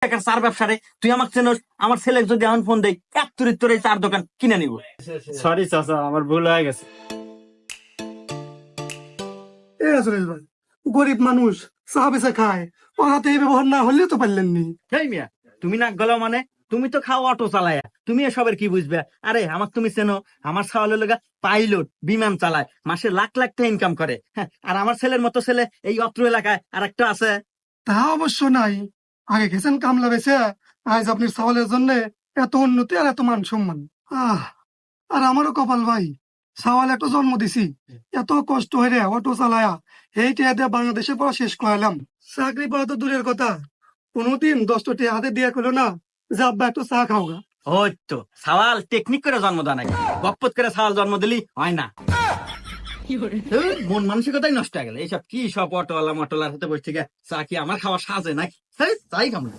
টাকার চার ব্যবসারে তুই আমাকে চেনস, আমার ছেলেকে যদি এখন ফোন দেই এক তুরির তোর এই চার দোকান কিনে নিব। সরি চাচা, আমার ভুল হয়ে গেছে। এ আসলে ভাই, গরিব মানুষ চা বেচা খায়, ওর হাতে এই ব্যবহার না হলেও তো পারলেন নি। হেই মিয়া, তুমি না গেলো মানে তুমি তো খাও অটো চালায়া, তুমি এসবের কি বুঝবে? আরে আমাকে তুমি চেনো, আমার ছাওয়ালের লগা পাইলট বিমান চালায়, মাসে লাখ লাখ টাকা ইনকাম করে। হ্যাঁ, আর আমার ছেলের মতো ছেলে এই অত্র এলাকায় আর একটা আছে। তা অবশ্য নাই, আগে গেছেন কামলা বেচে, আজ আপনি সওয়ালের জন্য এত উন্নতি আর এত মান সম্মান। আহ আর আমারও কপাল ভাই, সওয়াল একটা জন্ম দিছি, এত কষ্ট হয়ে অটো চালায়া এই টিয়া দিয়ে বাংলাদেশে পড়া শেষ করালাম। চাকরি পাওয়া তো দূরের কথা, কোনোদিন 10টা টিয়া হাতে দিয়ে করলো না যে আব্বা একটু চা খাওগা। ওই তো সাওয়াল টেকনিক করে জন্ম দেয় নাকি, গপ্পত করে সাওয়াল জন্ম দিলি হয় না। ধুর, মন মানসিকতাই নষ্ট হয়ে গেল। এইসব কি সব অটোওয়ালা মটোলার হাতে বসে থেকে চা কি আমার খাওয়া সাজে নাকি? চাই খাম না।